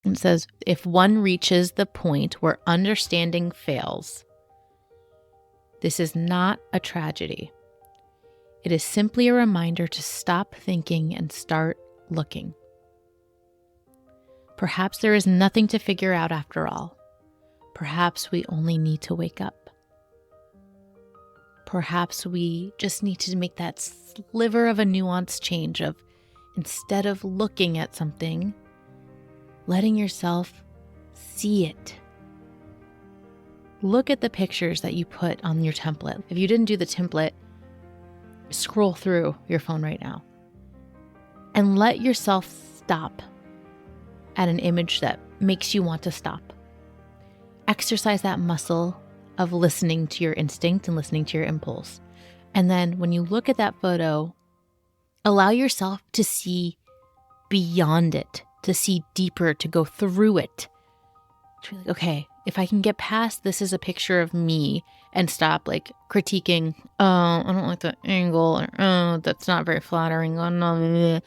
It says, if one reaches the point where understanding fails, this is not a tragedy. It is simply a reminder to stop thinking and start looking. Perhaps there is nothing to figure out after all. Perhaps we only need to wake up. Perhaps we just need to make that sliver of a nuanced change of, instead of looking at something, letting yourself see it. Look at the pictures that you put on your template. If you didn't do the template, scroll through your phone right now and let yourself stop at an image that makes you want to stop. Exercise that muscle of listening to your instinct and listening to your impulse. And then when you look at that photo, allow yourself to see beyond it, to see deeper, to go through it. To be like, okay, if I can get past this is a picture of me and stop like critiquing, I don't like that angle, or that's not very flattering, no.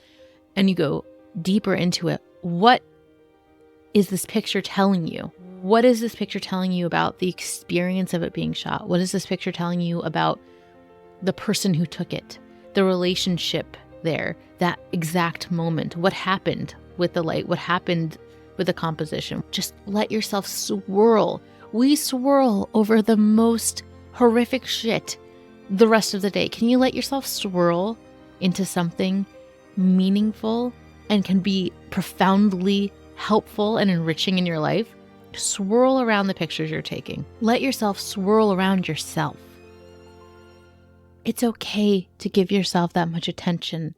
And you go deeper into it. What is this picture telling you? What is this picture telling you about the experience of it being shot? What is this picture telling you about the person who took it, the relationship there, that exact moment? What happened with the light? What happened with the composition? Just let yourself swirl. We swirl over the most horrific shit the rest of the day. Can you let yourself swirl into something meaningful and can be profoundly helpful and enriching in your life? Swirl around the pictures you're taking. Let yourself swirl around yourself. It's okay to give yourself that much attention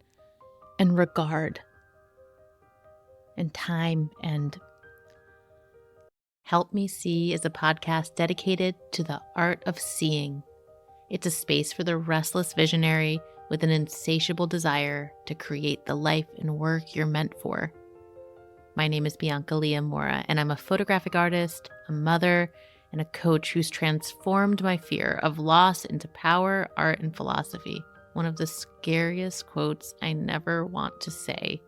and regard and time. And Help Me See is a podcast dedicated to the art of seeing. It's a space for the restless visionary with an insatiable desire to create the life and work you're meant for. My name is Bianca Leah Mora, and I'm a photographic artist, a mother, and a coach who's transformed my fear of loss into power, art, and philosophy. One of the scariest quotes I never want to say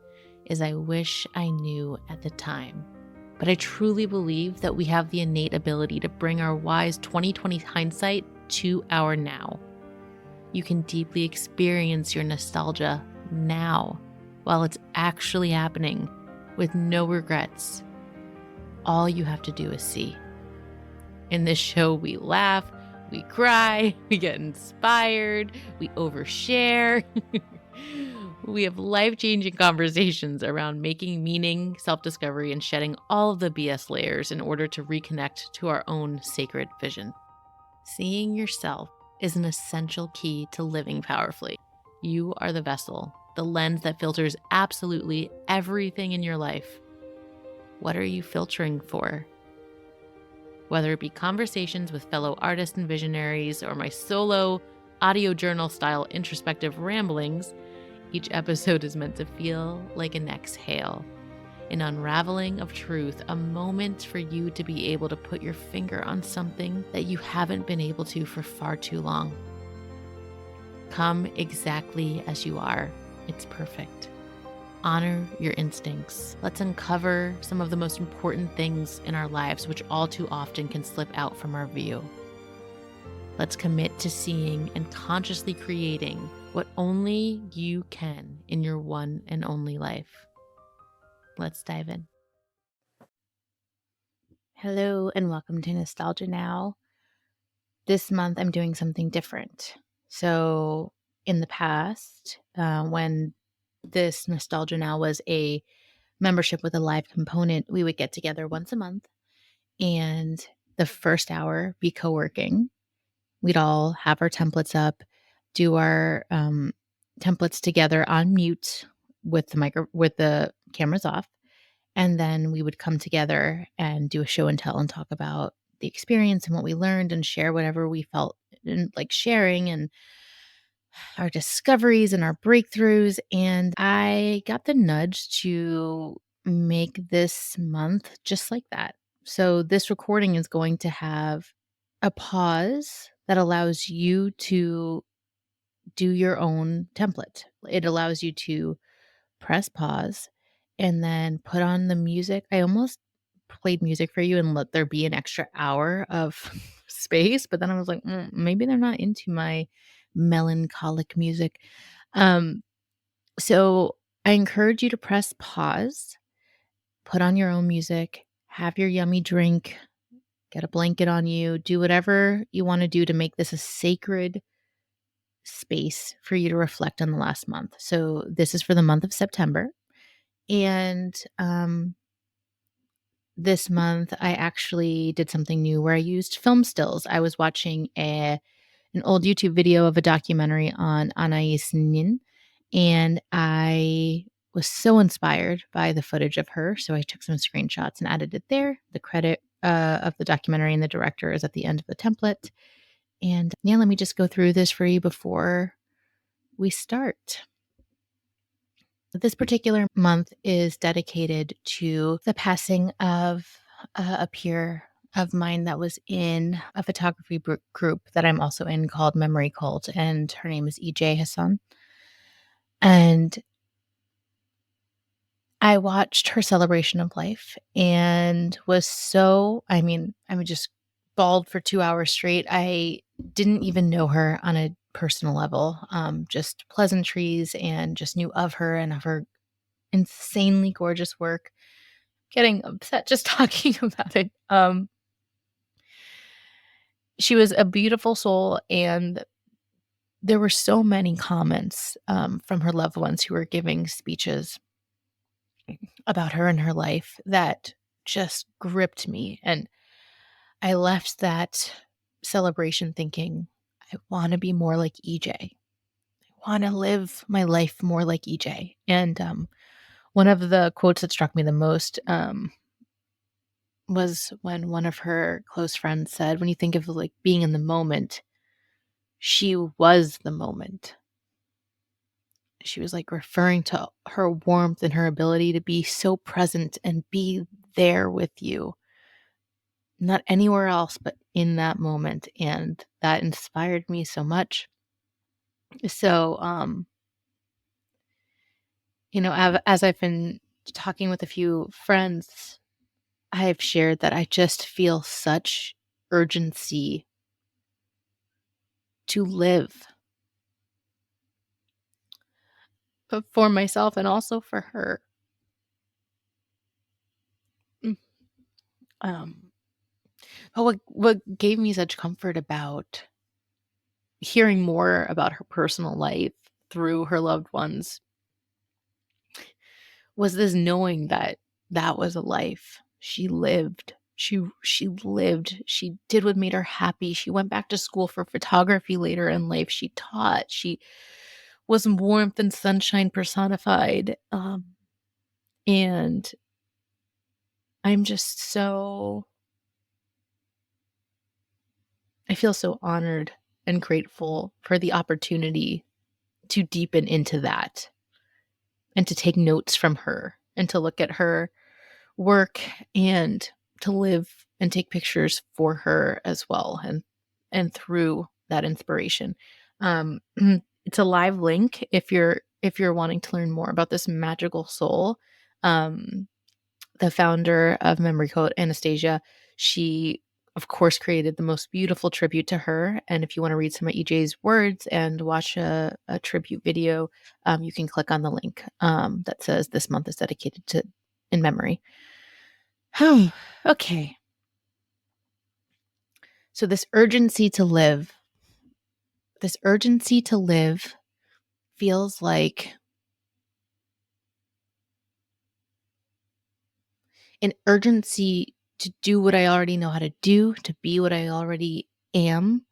is, "I wish I knew at the time." But I truly believe that we have the innate ability to bring our wise 20/20 hindsight to our now. You can deeply experience your nostalgia now while it's actually happening, with no regrets. All you have to do is see. In this show, we laugh, we cry, we get inspired, we overshare. We have life-changing conversations around making meaning, self-discovery, and shedding all of the BS layers in order to reconnect to our own sacred vision. Seeing yourself is an essential key to living powerfully. You are the vessel, the lens that filters absolutely everything in your life. What are you filtering for? Whether it be conversations with fellow artists and visionaries or my solo audio journal style introspective ramblings, each episode is meant to feel like an exhale, an unraveling of truth, a moment for you to be able to put your finger on something that you haven't been able to for far too long. Come exactly as you are. It's perfect. Honor your instincts. Let's uncover some of the most important things in our lives, which all too often can slip out from our view. Let's commit to seeing and consciously creating what only you can in your one and only life. Let's dive in. Hello and welcome to Nostalgia Now. This month I'm doing something different. So in the past, when this Nostalgia Now was a membership with a live component, we would get together once a month and the first hour be co-working. We'd all have our templates up, do our templates together on mute with the cameras off, and then we would come together and do a show and tell and talk about the experience and what we learned and share whatever we felt like sharing and our discoveries and our breakthroughs. And I got the nudge to make this month just like that. So this recording is going to have a pause that allows you to do your own template. It allows you to press pause and then put on the music. I almost played music for you and let there be an extra hour of space, but then I was like, maybe they're not into my melancholic music. Um, so I encourage you to press pause, put on your own music, have your yummy drink, get a blanket on you, do whatever you want to do to make this a sacred space for you to reflect on the last month. So this is for the month of September. And this month, I actually did something new where I used film stills. I was watching an old YouTube video of a documentary on Anais Nin, and I was so inspired by the footage of her. So I took some screenshots and added it there. The credit of the documentary and the director is at the end of the template. And yeah, let me just go through this for you before we start. This particular month is dedicated to the passing of a peer of mine that was in a photography group that I'm also in called Memory Cult, and her name is EJ Hassan. And I watched her celebration of life and was so, I just bawled for 2 hours straight. I didn't even know her on a personal level, just pleasantries, and just knew of her and of her insanely gorgeous work. Getting upset just talking about it. She was a beautiful soul, and there were so many comments from her loved ones who were giving speeches about her and her life that just gripped me. And I left that celebration thinking, I want to be more like EJ. I want to live my life more like EJ. And one of the quotes that struck me the most was when one of her close friends said, when you think of like being in the moment, she was the moment. She was like referring to her warmth and her ability to be so present and be there with you, not anywhere else, but in that moment. And that inspired me so much. So, as I've been talking with a few friends, I have shared that I just feel such urgency to live for myself and also for her. Mm. But what gave me such comfort about hearing more about her personal life through her loved ones was this knowing that that was a life she lived. She lived. She did what made her happy. She went back to school for photography later in life. She taught. She was warmth and sunshine personified. And I'm just so I feel so honored and grateful for the opportunity to deepen into that and to take notes from her and to look at her work and to live and take pictures for her as well, and through that inspiration. It's a live link if you're wanting to learn more about this magical soul. The founder of Memory Code, Anastasia, she of course created the most beautiful tribute to her. And if you want to read some of EJ's words and watch a tribute video, you can click on the link that says this month is dedicated to in memory. Okay. So this urgency to live feels like an urgency to do what I already know how to do, to be what I already am,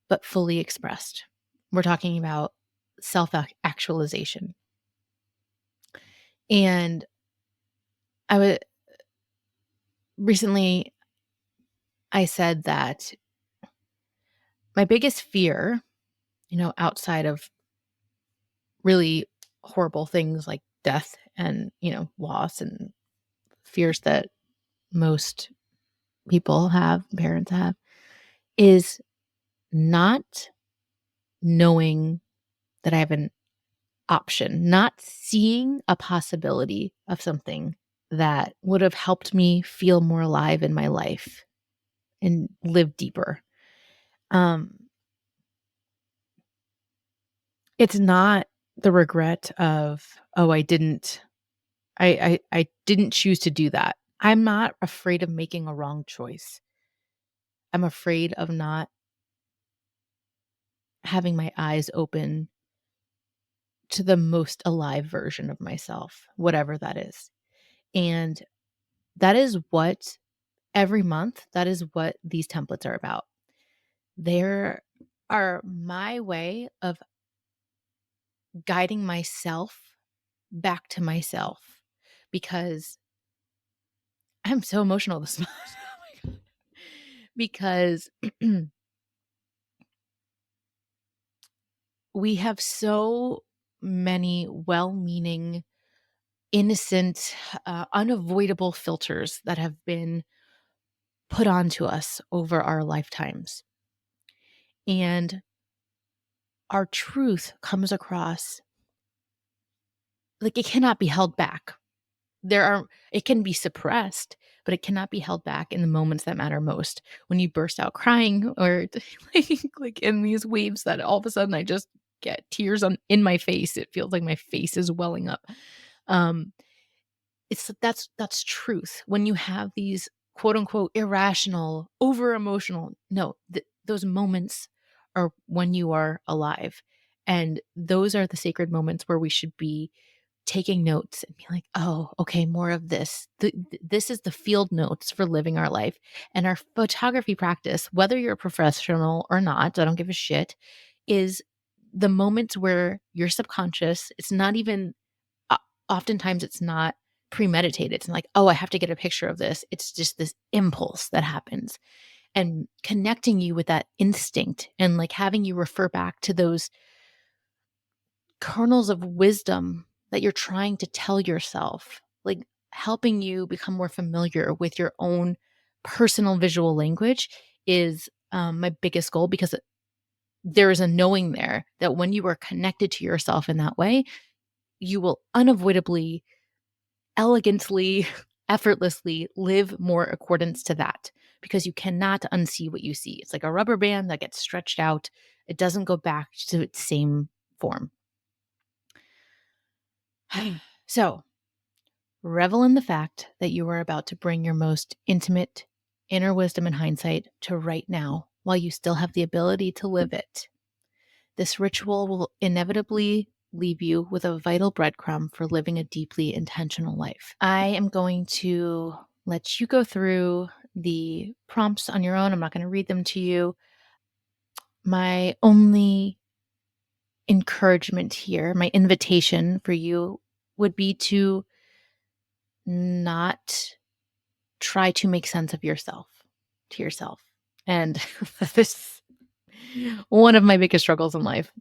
but fully expressed. We're talking about self-actualization. And I would recently I said that my biggest fear, outside of really horrible things like death and, loss and fears that most people have, parents have, is not knowing that I have an option, not seeing a possibility of something that would have helped me feel more alive in my life and live deeper. Um, it's not the regret of, oh, I didn't choose to do that. I'm not afraid of making a wrong choice. I'm afraid of not having my eyes open to the most alive version of myself, whatever that is. And that is what every month, that is what these templates are about. There are my way of guiding myself back to myself because I'm so emotional this month. Oh my God. Because we have so many well meaning, innocent, unavoidable filters that have been put onto us over our lifetimes. And our truth comes across like it cannot be held back. It can be suppressed, but it cannot be held back in the moments that matter most. When you burst out crying or like in these waves that all of a sudden I just get tears in my face. It feels like my face is welling up. Um, that's truth. When you have these quote unquote irrational, over emotional, no, those moments are when you are alive. And those are the sacred moments where we should be taking notes and be like, oh, okay, more of this. This is the field notes for living our life. And our photography practice, whether you're a professional or not, I don't give a shit, is the moments where your subconscious, it's not even, oftentimes it's not premeditated. It's like, oh, I have to get a picture of this. It's just this impulse that happens and connecting you with that instinct and like having you refer back to those kernels of wisdom that you're trying to tell yourself, like helping you become more familiar with your own personal visual language is my biggest goal because there is a knowing there that when you are connected to yourself in that way, you will unavoidably, elegantly, effortlessly live more accordance to that because you cannot unsee what you see. It's like a rubber band that gets stretched out, it doesn't go back to its same form. So, revel in the fact that you are about to bring your most intimate inner wisdom and hindsight to right now while you still have the ability to live it. This ritual will inevitably leave you with a vital breadcrumb for living a deeply intentional life. I am going to let you go through the prompts on your own. I'm not going to read them to you. My only encouragement here, my invitation for you would be to not try to make sense of yourself to yourself. And this is one of my biggest struggles in life.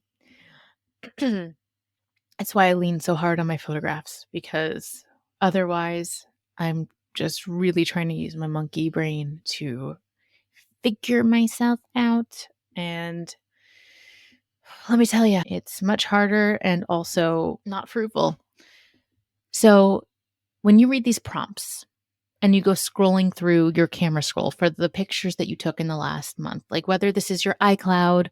It's why I lean so hard on my photographs because otherwise I'm just really trying to use my monkey brain to figure myself out. And let me tell you, it's much harder and also not fruitful. So when you read these prompts, and you go scrolling through your camera scroll for the pictures that you took in the last month, like whether this is your iCloud,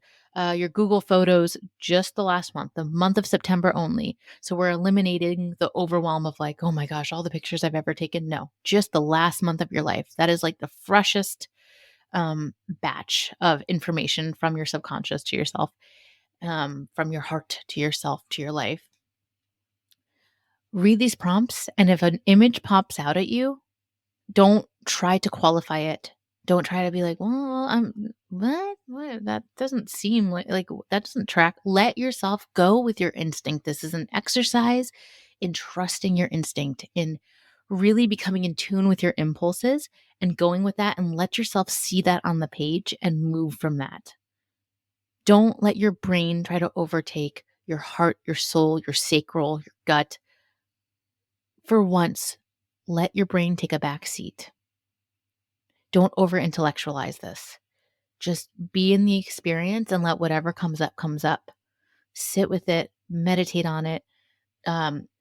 your Google Photos, just the last month, the month of September only. So we're eliminating the overwhelm of like, oh my gosh, all the pictures I've ever taken. No, just the last month of your life. That is like the freshest batch of information from your subconscious to yourself, from your heart to yourself to your life. Read these prompts, and if an image pops out at you, don't try to qualify it. Don't try to be like, well, what? That doesn't seem like that doesn't track. Let yourself go with your instinct. This is an exercise in trusting your instinct, in really becoming in tune with your impulses and going with that, and let yourself see that on the page and move from that. Don't let your brain try to overtake your heart, your soul, your sacral, your gut. For once, let your brain take a back seat. Don't over intellectualize this. Just be in the experience and let whatever comes up, comes up. Sit with it, meditate on it.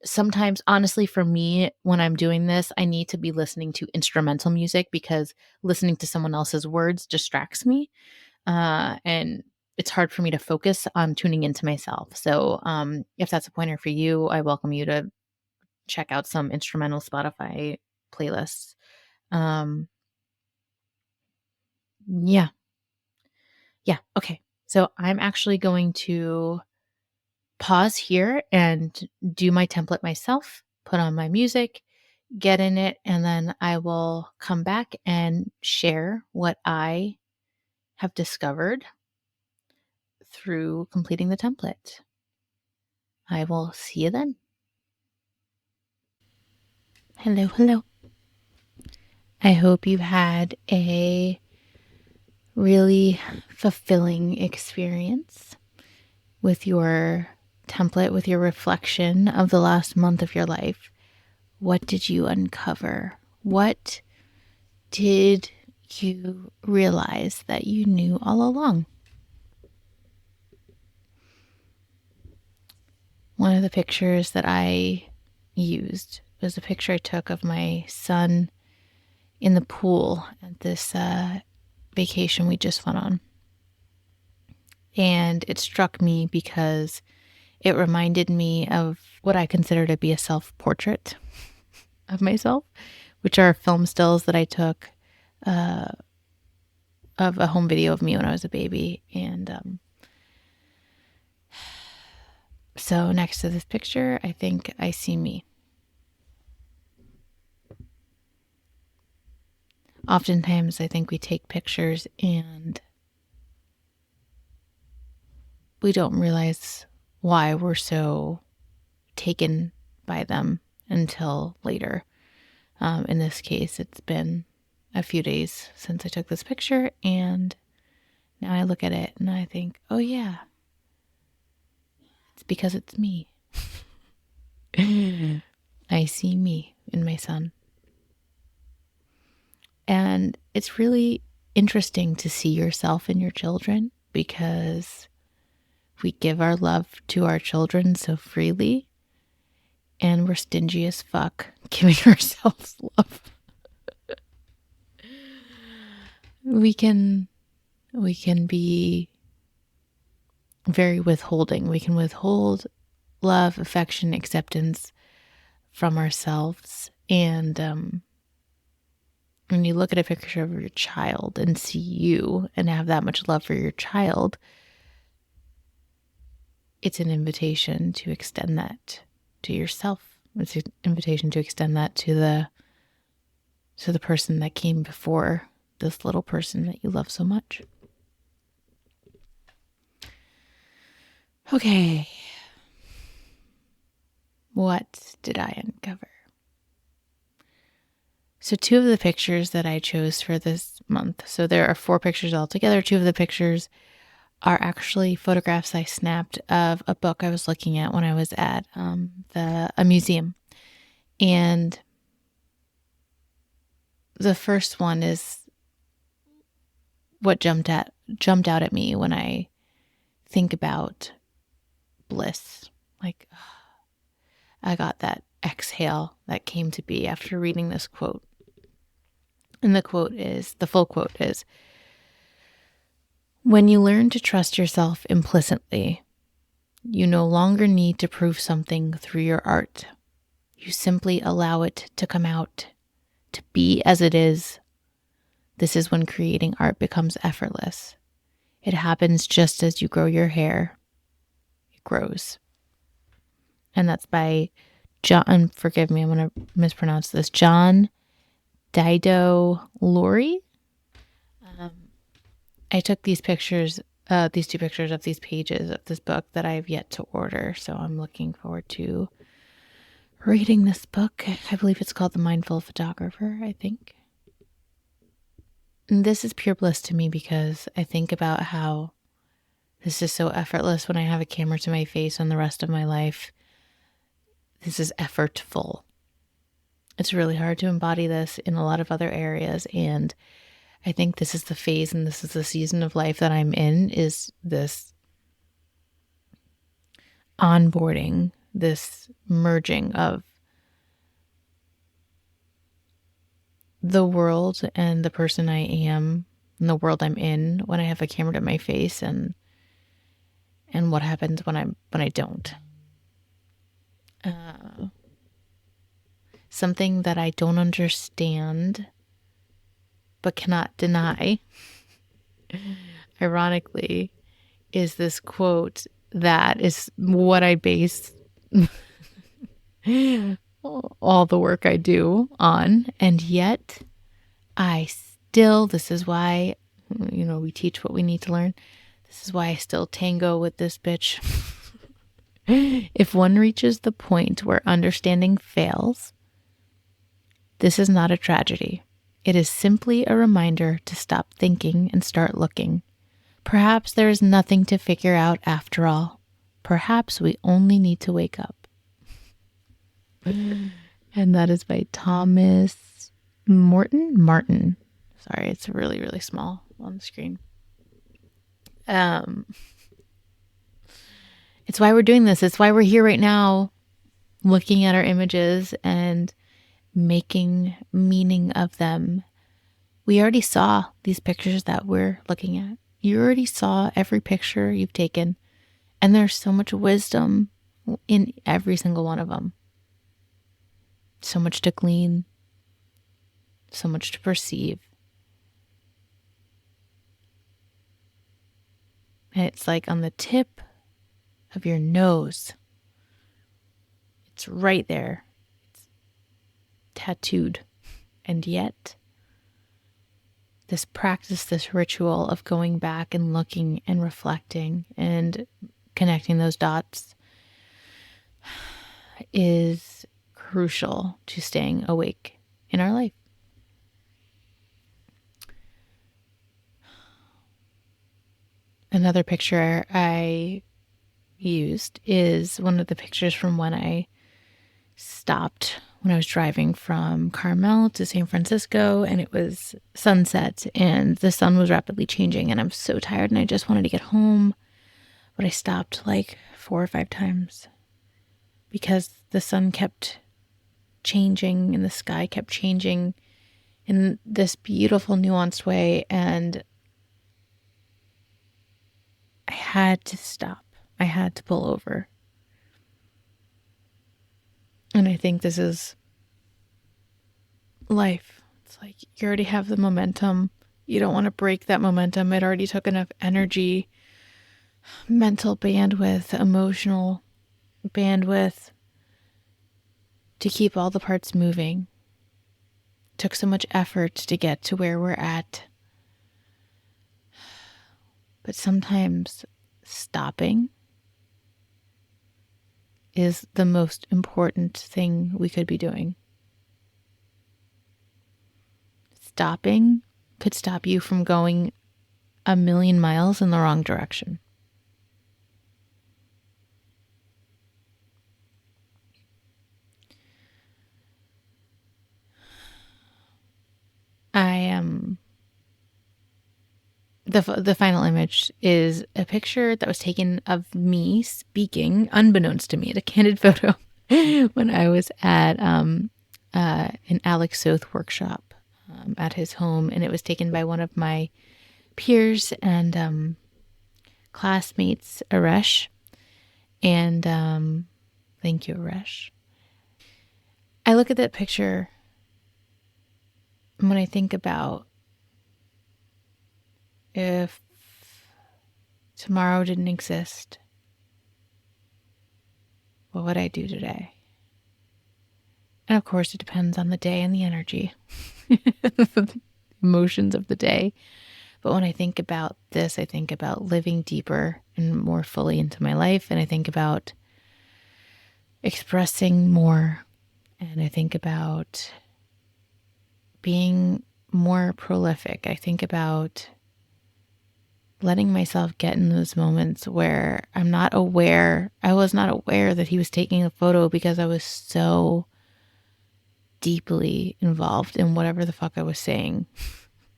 Sometimes, honestly, for me, when I'm doing this, I need to be listening to instrumental music because listening to someone else's words distracts me. And it's hard for me to focus on tuning into myself. So, if that's a pointer for you, I welcome you to check out some instrumental Spotify playlists. Um, yeah. Yeah. Okay. So I'm actually going to pause here and do my template myself, put on my music, get in it, and then I will come back and share what I have discovered through completing the template. I will see you then. Hello, hello. I hope you've had a really fulfilling experience with your template, with your reflection of the last month of your life. What did you uncover? What did you realize that you knew all along? One of the pictures that I used was a picture I took of my son in the pool at this vacation we just went on. And it struck me because it reminded me of what I consider to be a self-portrait of myself, which are film stills that I took of a home video of me when I was a baby. And so next to this picture, I think I see me. Oftentimes, I think we take pictures and we don't realize why we're so taken by them until later. In this case, it's been a few days since I took this picture, and now I look at it and I think, oh yeah, it's because it's me. I see me in my son. And it's really interesting to see yourself in your children because we give our love to our children so freely and we're stingy as fuck giving ourselves love. We can be very withholding. We can withhold love, affection, acceptance from ourselves. And when you look at a picture of your child and see you and have that much love for your child, it's an invitation to extend that to yourself. It's an invitation to extend that to the person that came before this little person that you love so much. Okay. What did I uncover? So 2 of the pictures that I chose for this month, so there are 4 pictures altogether. 2 of the pictures are actually photographs I snapped of a book I was looking at when I was at a museum. And the first one is what jumped out at me when I think about bliss. Like, I got that exhale that came to be after reading this quote. And the full quote is, when you learn to trust yourself implicitly, you no longer need to prove something through your art. You simply allow it to come out, to be as it is. This is when creating art becomes effortless. It happens just as you grow your hair. It grows. And that's by John, forgive me, I'm going to mispronounce this, John Dido Laurie. I took these 2 pictures of these pages of this book that I have yet to order. So I'm looking forward to reading this book. I believe it's called The Mindful Photographer, I think. And this is pure bliss to me because I think about how this is so effortless when I have a camera to my face, and the rest of my life, this is effortful. It's really hard to embody this in a lot of other areas, and I think this is the phase and this is the season of life that I'm in, is this onboarding, this merging of the world and the person I am and the world I'm in when I have a camera to my face, and what happens when I don't. Something that I don't understand but cannot deny, ironically, is this quote that is what I base all the work I do on. And yet this is why, we teach what we need to learn. This is why I still tango with this bitch. If one reaches the point where understanding fails, this is not a tragedy. It is simply a reminder to stop thinking and start looking. Perhaps there is nothing to figure out after all. Perhaps we only need to wake up. And that is by Thomas Martin. Sorry, it's really, really small on the screen. It's why we're doing this. It's why we're here right now, looking at our images and making meaning of them. We already saw these pictures that we're looking at. You already saw every picture you've taken, and there's so much wisdom in every single one of them. So much to glean, so much to perceive. And it's like on the tip of your nose. It's right there. It's tattooed. And yet, this practice, this ritual of going back and looking and reflecting and connecting those dots is crucial to staying awake in our life. Another picture I used is one of the pictures from when I stopped when I was driving from Carmel to San Francisco, and it was sunset and the sun was rapidly changing, and I'm so tired and I just wanted to get home. But I stopped like 4 or 5 times because the sun kept changing and the sky kept changing in this beautiful, nuanced way, and I had to stop. I had to pull over. And I think this is life. It's like you already have the momentum. You don't want to break that momentum. It already took enough energy, mental bandwidth, emotional bandwidth to keep all the parts moving. It took so much effort to get to where we're at. But sometimes stopping is the most important thing we could be doing. Stopping could stop you from going 1,000,000 miles in the wrong direction. The final image is a picture that was taken of me speaking, unbeknownst to me, a candid photo when I was at an Alex Soth workshop at his home, and it was taken by one of my peers and classmates, Aresh. And thank you, Aresh. I look at that picture and when I think about if tomorrow didn't exist, what would I do today? And of course, it depends on the day and the energy, the emotions of the day. But when I think about this, I think about living deeper and more fully into my life. And I think about expressing more. And I think about being more prolific. I think about letting myself get in those moments where I was not aware that he was taking a photo because I was so deeply involved in whatever the fuck I was saying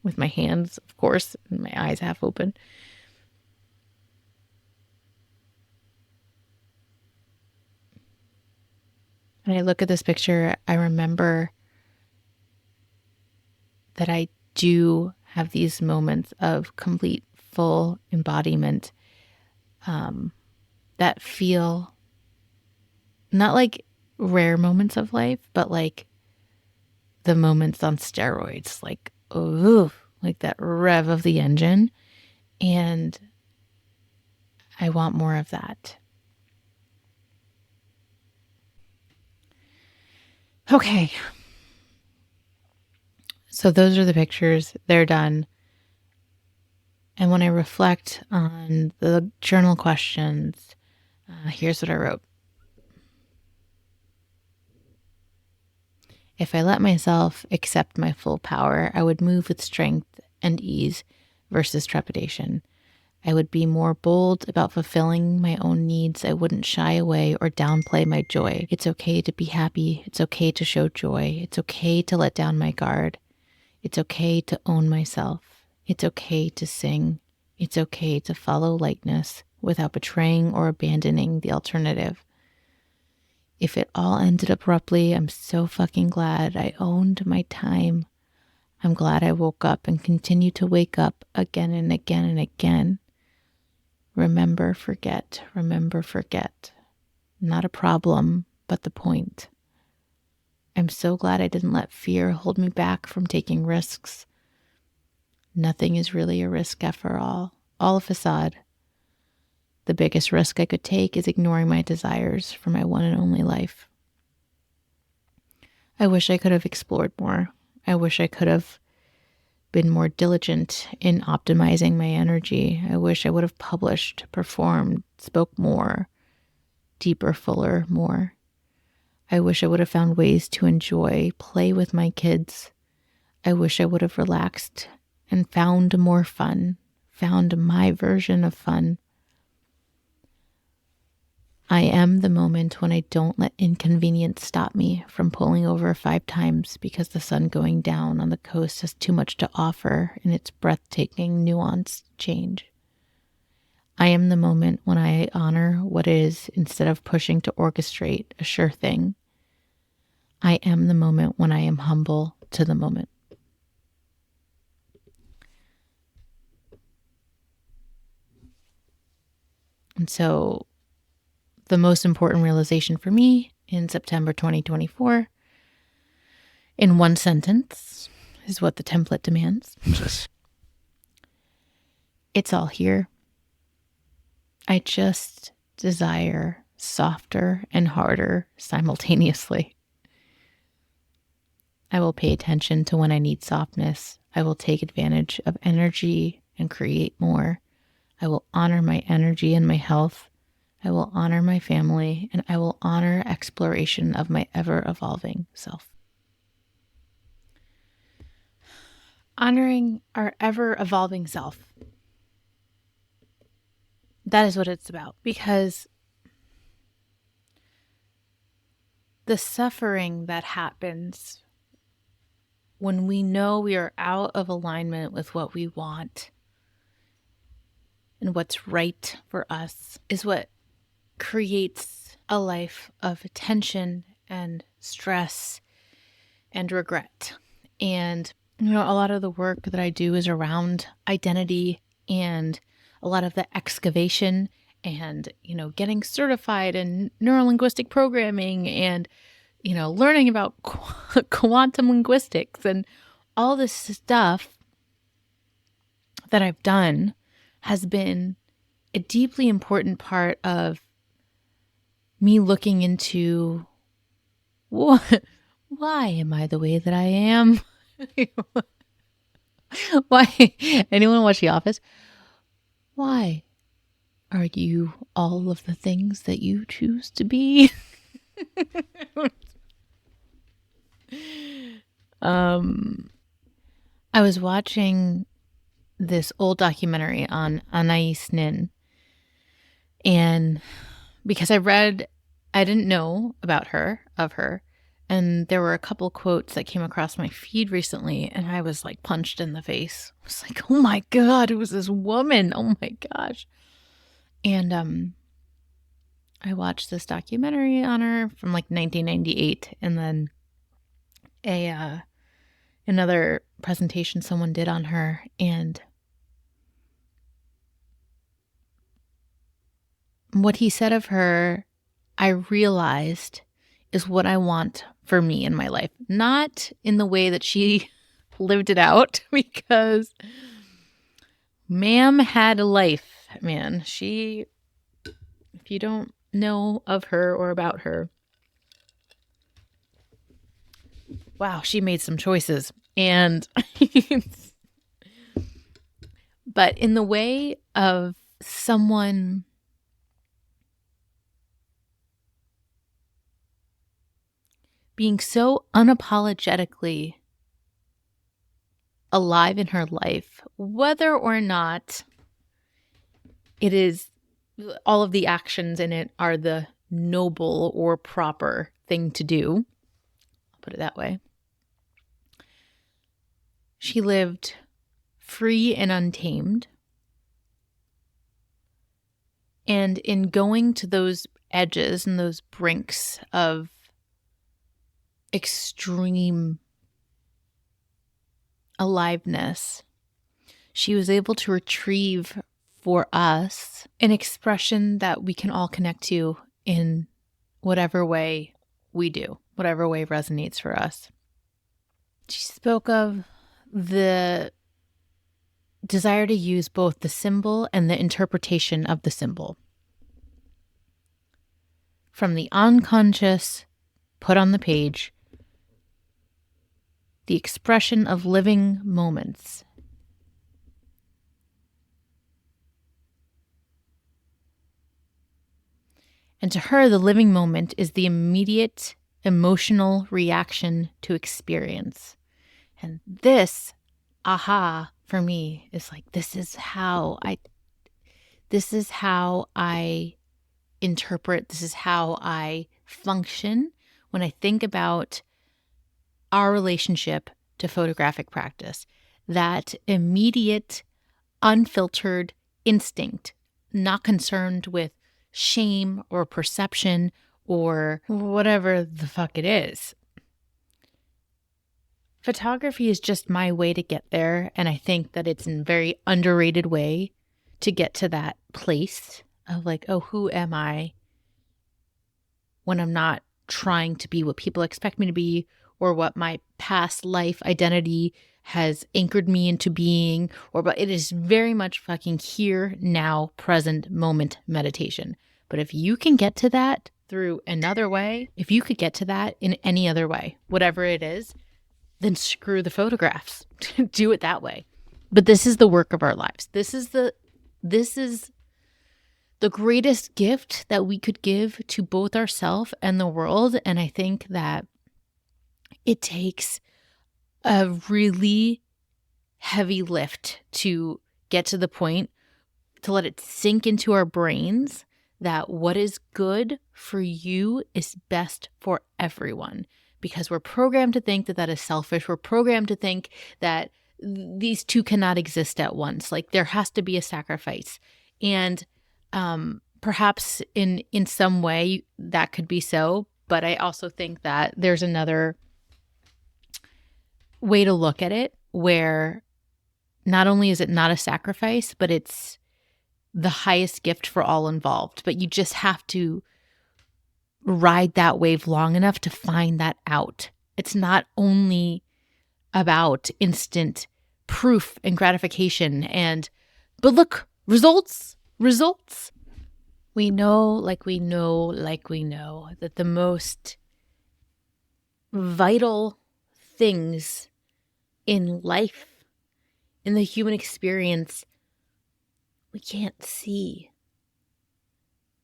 with my hands, of course, and my eyes half open. When I look at this picture, I remember that I do have these moments of complete, full embodiment that feel not like rare moments of life, but like the moments on steroids, like, ooh, like that rev of the engine. And I want more of that. Okay. So those are the pictures. They're done. And when I reflect on the journal questions, here's what I wrote. If I let myself accept my full power, I would move with strength and ease versus trepidation. I would be more bold about fulfilling my own needs. I wouldn't shy away or downplay my joy. It's okay to be happy. It's okay to show joy. It's okay to let down my guard. It's okay to own myself. It's okay to sing. It's okay to follow lightness without betraying or abandoning the alternative. If it all ended abruptly, I'm so fucking glad I owned my time. I'm glad I woke up and continue to wake up again and again and again. Remember, forget, remember, forget. Not a problem, but the point. I'm so glad I didn't let fear hold me back from taking risks. Nothing is really a risk after all a facade. The biggest risk I could take is ignoring my desires for my one and only life. I wish I could have explored more. I wish I could have been more diligent in optimizing my energy. I wish I would have published, performed, spoke more, deeper, fuller, more. I wish I would have found ways to enjoy, play with my kids. I wish I would have relaxed and found more fun, found my version of fun. I am the moment when I don't let inconvenience stop me from pulling over 5 times because the sun going down on the coast has too much to offer in its breathtaking, nuanced change. I am the moment when I honor what is instead of pushing to orchestrate a sure thing. I am the moment when I am humble to the moment. And so the most important realization for me in September 2024, in one sentence, is what the template demands. It's all here. I just desire softer and harder simultaneously. I will pay attention to when I need softness. I will take advantage of energy and create more. I will honor my energy and my health. I will honor my family, and I will honor exploration of my ever-evolving self. Honoring our ever-evolving self. That is what it's about, because the suffering that happens when we know we are out of alignment with what we want and what's right for us is what creates a life of tension and stress and regret. And, a lot of the work that I do is around identity and a lot of the excavation and, getting certified in neurolinguistic programming and, learning about quantum linguistics and all this stuff that I've done has been a deeply important part of me looking into why am I the way that I am? Why? Anyone watch The Office? Why are you all of the things that you choose to be? I was watching this old documentary on Anais Nin, and because I didn't know about her, and there were a couple quotes that came across my feed recently, and I was like punched in the face. I was like, oh my God, it was this woman. Oh my gosh. And I watched this documentary on her from like 1998, and then another presentation someone did on her, and what he said of her, I realized is what I want for me in my life. Not in the way that she lived it out, because ma'am had a life, man. She, if you don't know of her or about her, wow, she made some choices. And but in the way of someone being so unapologetically alive in her life, whether or not it is all of the actions in it are the noble or proper thing to do, I'll put it that way. She lived free and untamed. And in going to those edges and those brinks of extreme aliveness, she was able to retrieve for us an expression that we can all connect to in whatever way we do, whatever way resonates for us. She spoke of the desire to use both the symbol and the interpretation of the symbol. From the unconscious put on the page, the expression of living moments. And to her, the living moment is the immediate emotional reaction to experience. And this, aha, for me is like, this is how I interpret, this is how I function when I think about our relationship to photographic practice. That immediate, unfiltered instinct, not concerned with shame or perception or whatever the fuck it is. Photography is just my way to get there, and I think that it's a very underrated way to get to that place of like, oh, who am I when I'm not trying to be what people expect me to be or what my past life identity has anchored me into being, but it is very much fucking here, now, present moment meditation. But if you can get to that through another way, if you could get to that in any other way, whatever it is, then screw the photographs. Do it that way. But this is the work of our lives. This is the greatest gift that we could give to both ourselves and the world. And I think that it takes a really heavy lift to get to the point to let it sink into our brains that what is good for you is best for everyone. Because we're programmed to think that that is selfish. We're programmed to think that these two cannot exist at once. Like there has to be a sacrifice. And perhaps in some way that could be so. But I also think that there's another way to look at it where not only is it not a sacrifice, but it's the highest gift for all involved. But you just have to ride that wave long enough to find that out. It's not only about instant proof and gratification but look, results. We know that the most vital things in life, in the human experience, we can't see.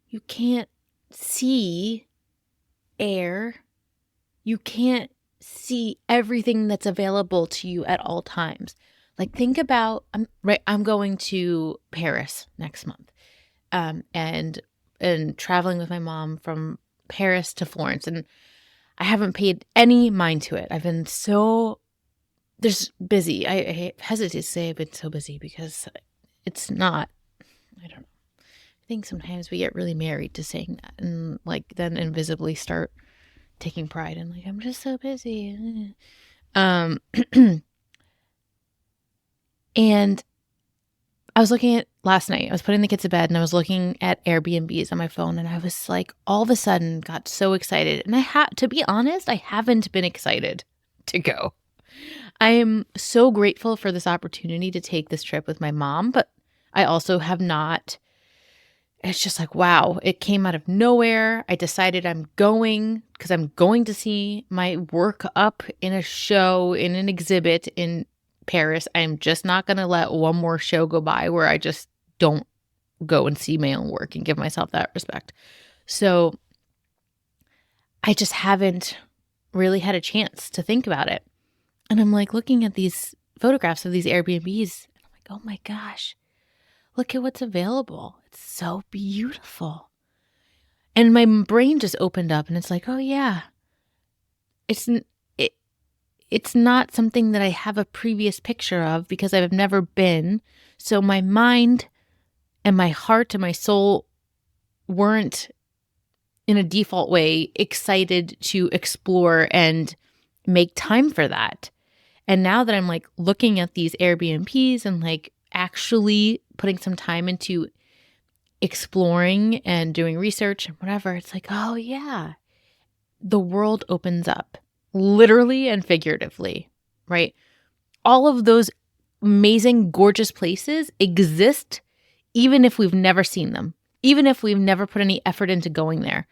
You can't see air. You can't see everything that's available to you at all times. Like think about, I'm going to Paris next month, and traveling with my mom from Paris to Florence, and I haven't paid any mind to it. I've been so busy. I hesitate to say I've been so busy because it's not. I don't know. I think sometimes we get really married to saying that and like then invisibly start taking pride in like, I'm just so busy. And I was looking at last night, I was putting the kids to bed and I was looking at Airbnbs on my phone and I was like, all of a sudden got so excited. And to be honest, I haven't been excited to go. I am so grateful for this opportunity to take this trip with my mom, but I also have not. It's just like, wow, it came out of nowhere. I decided I'm going because I'm going to see my work up in a show, in an exhibit in Paris. I'm just not going to let one more show go by where I just don't go and see my own work and give myself that respect. So I just haven't really had a chance to think about it. And I'm like looking at these photographs of these Airbnbs and I'm like, oh my gosh, look at what's available. It's so beautiful. And my brain just opened up and it's like, oh yeah, it's not something that I have a previous picture of because I've never been. So my mind and my heart and my soul weren't in a default way excited to explore and make time for that. And now that I'm like looking at these Airbnbs and like actually putting some time into exploring and doing research and whatever, it's like, oh yeah, the world opens up literally and figuratively, right? All of those amazing, gorgeous places exist even if we've never seen them, even if we've never put any effort into going there.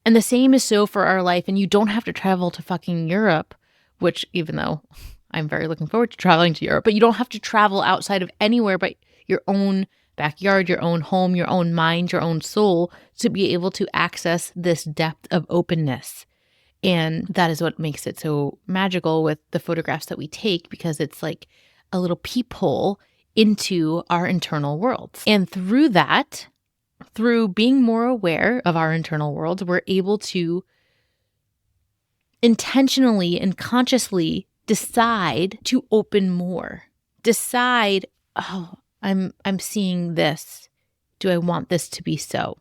And the same is so for our life. And you don't have to travel to fucking Europe, which even though I'm very looking forward to traveling to Europe, but you don't have to travel outside of anywhere but your own backyard, your own home, your own mind, your own soul to be able to access this depth of openness. And that is what makes it so magical with the photographs that we take, because it's like a little peephole into our internal worlds. And through that, through being more aware of our internal worlds, we're able to intentionally and consciously decide to open more. Decide, oh, I'm seeing this. Do I want this to be so?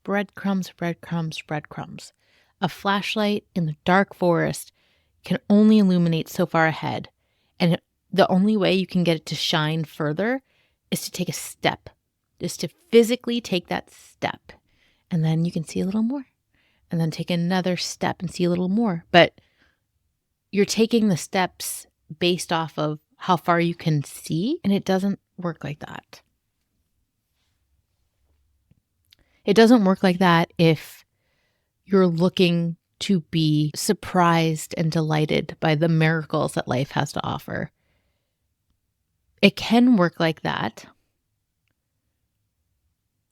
Breadcrumbs, breadcrumbs, breadcrumbs. A flashlight in the dark forest can only illuminate so far ahead. And the only way you can get it to shine further is to take a step, just to physically take that step. And then you can see a little more. And then take another step and see a little more. But you're taking the steps based off of how far you can see, and it doesn't work like that. It doesn't work like that if you're looking to be surprised and delighted by the miracles that life has to offer. It can work like that,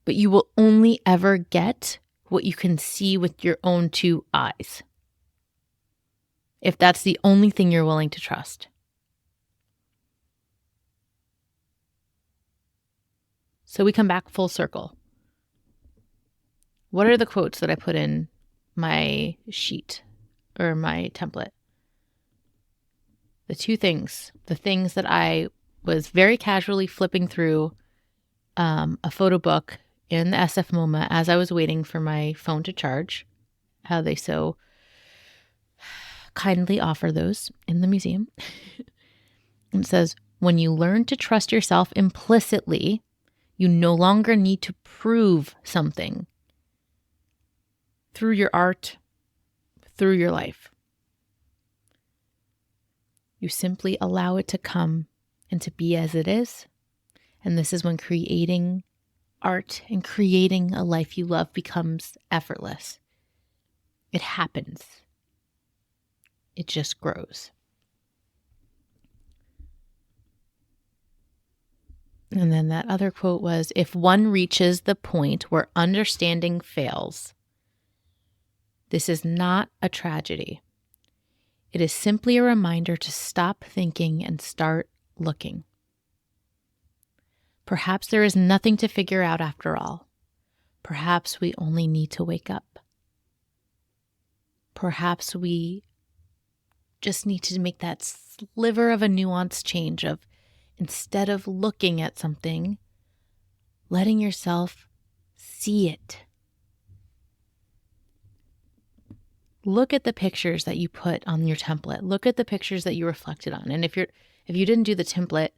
but you will only ever get what you can see with your own two eyes, if that's the only thing you're willing to trust. So we come back full circle. What are the quotes that I put in my sheet or my template? The two things, the things that I was very casually flipping through a photo book in the SF MoMA as I was waiting for my phone to charge, how they so kindly offer those in the museum. It says, when you learn to trust yourself implicitly, you no longer need to prove something through your art, through your life. You simply allow it to come and to be as it is. And this is when creating art and creating a life you love becomes effortless. It happens. It just grows. And then that other quote was, if one reaches the point where understanding fails, this is not a tragedy. It is simply a reminder to stop thinking and start looking. Perhaps there is nothing to figure out after all. Perhaps we only need to wake up. Perhaps we just need to make that sliver of a nuanced change of, instead of looking at something, letting yourself see it. Look at the pictures that you put on your template. Look at the pictures that you reflected on. And if you didn't do the template,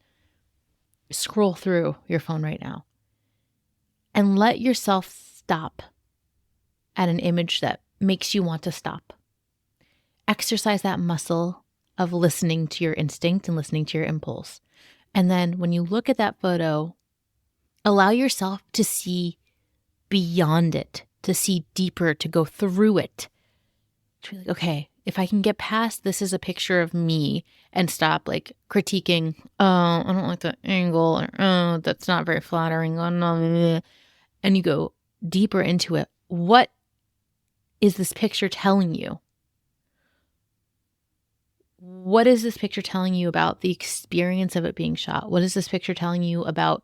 scroll through your phone right now and let yourself stop at an image that makes you want to stop. Exercise that muscle of listening to your instinct and listening to your impulse. And then when you look at that photo, allow yourself to see beyond it, to see deeper, to go through it. To be like, okay, if I can get past this is a picture of me and stop like critiquing, oh, I don't like that angle, or oh, that's not very flattering, oh, no. And you go deeper into it. What is this picture telling you? What is this picture telling you about the experience of it being shot? What is this picture telling you about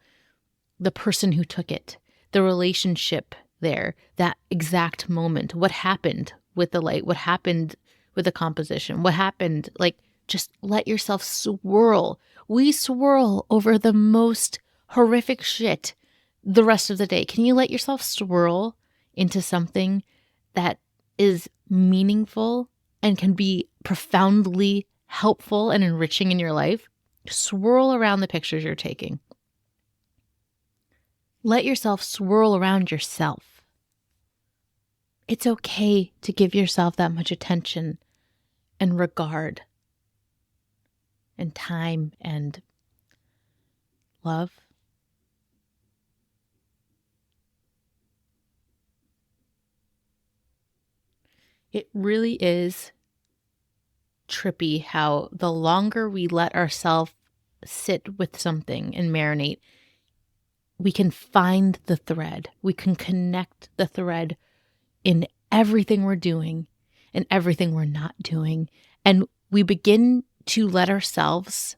the person who took it, the relationship there, that exact moment? What happened with the light? What happened with the composition? What happened? Like, just let yourself swirl. We swirl over the most horrific shit the rest of the day. Can you let yourself swirl into something that is meaningful and can be profoundly helpful and enriching in your life? Swirl around the pictures you're taking. Let yourself swirl around yourself. It's okay to give yourself that much attention and regard and time and love. It really is trippy how the longer we let ourselves sit with something and marinate, we can find the thread. We can connect the thread in everything we're doing and everything we're not doing. And we begin to let ourselves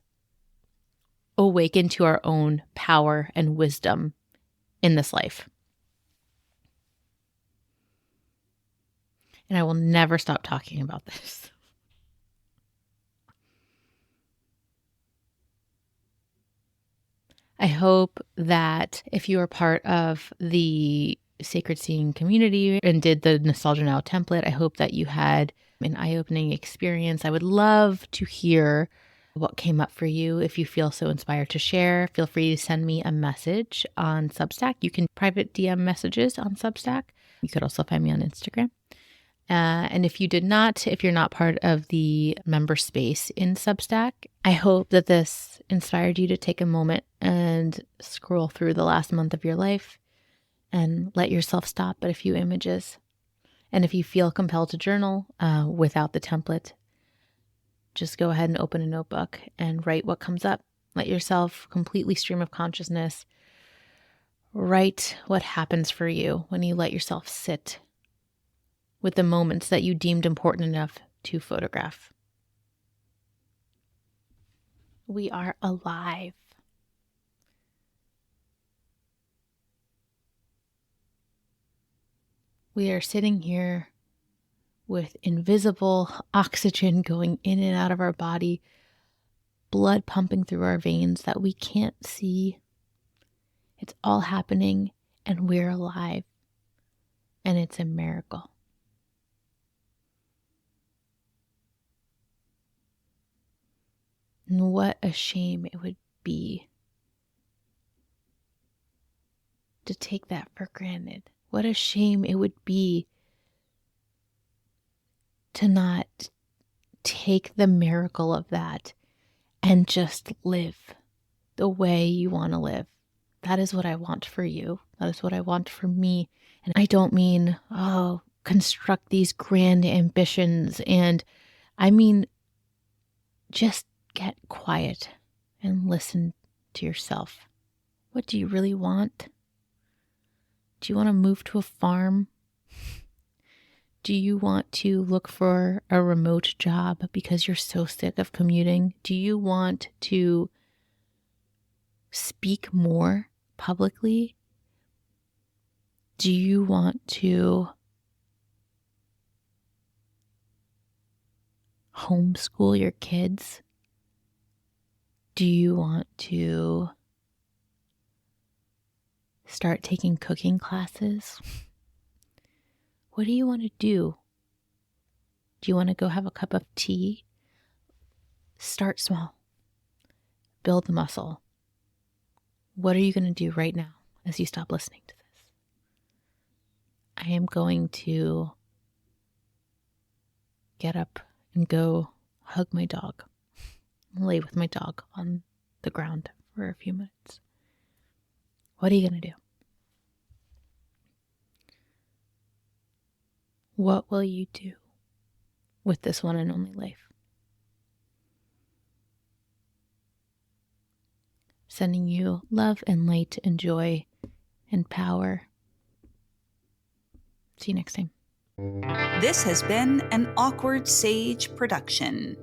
awaken to our own power and wisdom in this life. And I will never stop talking about this. I hope that if you are part of the Sacred Seeing community and did the Nostalgia Now template, I hope that you had an eye-opening experience. I would love to hear what came up for you. If you feel so inspired to share, feel free to send me a message on Substack. You can private DM messages on Substack. You could also find me on Instagram. And if you're not part of the member space in Substack, I hope that this inspired you to take a moment and scroll through the last month of your life and let yourself stop at a few images. And if you feel compelled to journal without the template, just go ahead and open a notebook and write what comes up. Let yourself completely stream of consciousness. Write what happens for you when you let yourself sit with the moments that you deemed important enough to photograph. We are alive. We are sitting here with invisible oxygen going in and out of our body, blood pumping through our veins that we can't see. It's all happening and we're alive. And it's a miracle. And what a shame it would be to take that for granted. What a shame it would be to not take the miracle of that and just live the way you want to live. That is what I want for you. That is what I want for me. And I don't mean, construct these grand ambitions. And I mean, just get quiet and listen to yourself. What do you really want? Do you want to move to a farm? Do you want to look for a remote job because you're so sick of commuting? Do you want to speak more publicly? Do you want to homeschool your kids? Do you want to start taking cooking classes? What do you want to do? Do you want to go have a cup of tea? Start small. Build the muscle. What are you going to do right now as you stop listening to this? I am going to get up and go hug my dog. Lay with my dog on the ground for a few minutes. What are you going to do? What will you do with this one and only life? Sending you love and light and joy and power. See you next time. This has been an Awkward Sage production.